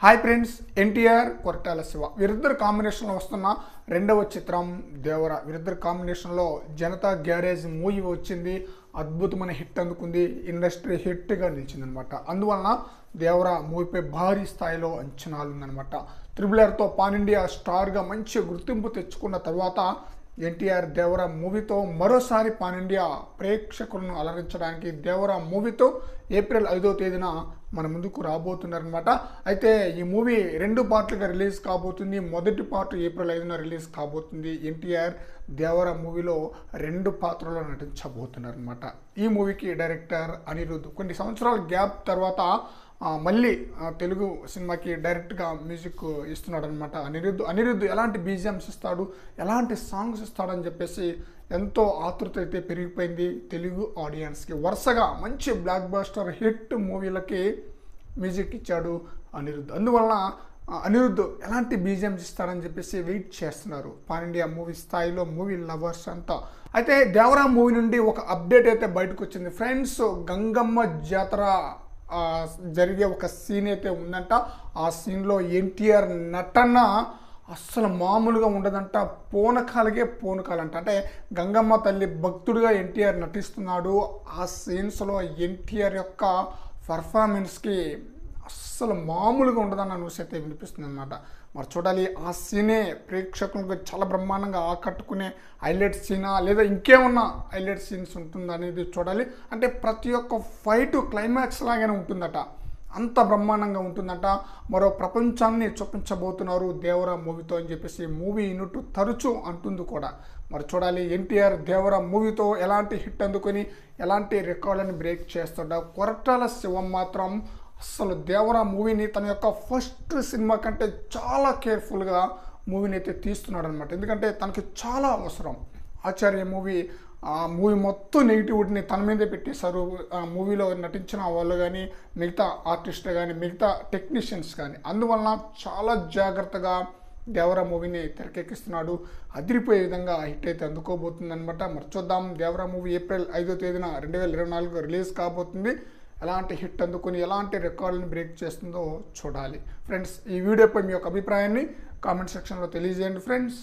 Hi friends, NTR Koratala Shiva వీరిద్దరు కాంబినేషన్లో వస్తున్న రెండవ చిత్రం దేవర. వీరిద్దరు కాంబినేషన్లో జనతా గ్యారేజ్ మూవీ వచ్చింది, అద్భుతమైన హిట్ అందుకుంది, ఇండస్ట్రీ హిట్గా నిలిచిందనమాట. అందువలన దేవర మూవీపై భారీ స్థాయిలో అంచనాలు ఉందన్నమాట. త్రిబుల్ ఆర్తో పాన్ ఇండియా స్టార్గా మంచి గుర్తింపు తెచ్చుకున్న తర్వాత ఎన్టీఆర్ దేవర మూవీతో మరోసారి పాన్ ఇండియా ప్రేక్షకులను అలరించడానికి దేవర మూవీతో ఏప్రిల్ 5వ తేదీన మన ముందుకు రాబోతున్నారనమాట. అయితే ఈ మూవీ 2 పార్ట్లుగా రిలీజ్ కాబోతుంది. మొదటి పార్ట్ ఏప్రిల్ 5న రిలీజ్ కాబోతుంది. ఎన్టీఆర్ దేవర మూవీలో 2 పాత్రలో నటించబోతున్నారనమాట. ఈ మూవీకి డైరెక్టర్ అనిరుద్ధ్ కొన్ని సంవత్సరాల గ్యాప్ తర్వాత మళ్ళీ తెలుగు సినిమాకి డైరెక్ట్గా మ్యూజిక్ ఇస్తున్నాడు అనమాట. అనిరుద్ధ్ ఎలాంటి బీజిఎమ్స్ ఇస్తాడు, ఎలాంటి సాంగ్స్ ఇస్తాడని చెప్పేసి ఎంతో ఆతృత అయితే పెరిగిపోయింది తెలుగు ఆడియన్స్కి. వరుసగా మంచి బ్లాక్ బస్టర్ హిట్ మూవీలకి మ్యూజిక్ ఇచ్చాడు అనిరుద్ధ్. అందువలన అనిరుద్ధ్ ఎలాంటి బీజిఎమ్స్ ఇస్తాడని చెప్పేసి వెయిట్ చేస్తున్నారు పాన్ ఇండియా మూవీ స్థాయిలో మూవీ లవర్స్ అంతా. అయితే దేవరా మూవీ నుండి ఒక అప్డేట్ అయితే బయటకు వచ్చింది ఫ్రెండ్స్. గంగమ్మ జాతర జరిగే ఒక సీన్ అయితే ఉందంట. ఆ సీన్లో ఎన్టీఆర్ నటన అస్సలు మామూలుగా ఉండదంట. పూనకాలంట. అంటే గంగమ్మ తల్లి భక్తుడిగా ఎన్టీఆర్ నటిస్తున్నాడు. ఆ సీన్స్లో ఎన్టీఆర్ యొక్క పర్ఫార్మెన్స్కి అస్సలు మామూలుగా ఉండదన్న న్యూస్ అయితే వినిపిస్తుంది అనమాట. మరి చూడాలి, ఆ సీనే ప్రేక్షకులకు చాలా బ్రహ్మాండంగా ఆకట్టుకునే హైలైట్ సీనా లేదా ఇంకేమన్నా హైలైట్ సీన్స్ ఉంటుందా అనేది చూడాలి. అంటే ప్రతి ఒక్క ఫైటు క్లైమాక్స్ లాగానే ఉంటుందట, అంత బ్రహ్మాండంగా ఉంటుందట. మరో ప్రపంచాన్ని చూపించబోతున్నారు దేవర మూవీతో అని చెప్పేసి మూవీ యూనిట్ తరచూ అంటుంది కూడా. మరి చూడాలి, ఎన్టీఆర్ దేవర మూవీతో ఎలాంటి హిట్ అందుకొని ఎలాంటి రికార్డులను బ్రేక్ చేస్తాడా. కొరటాల శివం మాత్రం అసలు దేవర మూవీని తన యొక్క ఫస్ట్ సినిమా కంటే చాలా కేర్ఫుల్గా మూవీని అయితే తీస్తున్నాడు అనమాట. ఎందుకంటే తనకి చాలా అవసరం. ఆచార్య మూవీ ఆ మూవీ మొత్తం నెగిటివిటీని తన మీదే పెట్టేశారు. ఆ మూవీలో నటించిన వాళ్ళు కానీ, మిగతా ఆర్టిస్టులు కానీ, మిగతా టెక్నీషియన్స్ కానీ. అందువలన చాలా జాగ్రత్తగా దేవర మూవీని తెరకెక్కిస్తున్నాడు. అదిరిపోయే విధంగా హిట్ అయితే అందుకోబోతుంది అనమాట. మరి చూద్దాం, దేవర మూవీ ఏప్రిల్ 5వ తేదీన 2024 రిలీజ్ కాబోతుంది. ఎలాంటి హిట్ అందుకొని ఎలాంటి రికార్డులను బ్రేక్ చేస్తుందో చూడాలి. ఫ్రెండ్స్, ఈ వీడియోపై మీ యొక్క అభిప్రాయాన్ని కామెంట్ సెక్షన్లో తెలియజేయండి ఫ్రెండ్స్.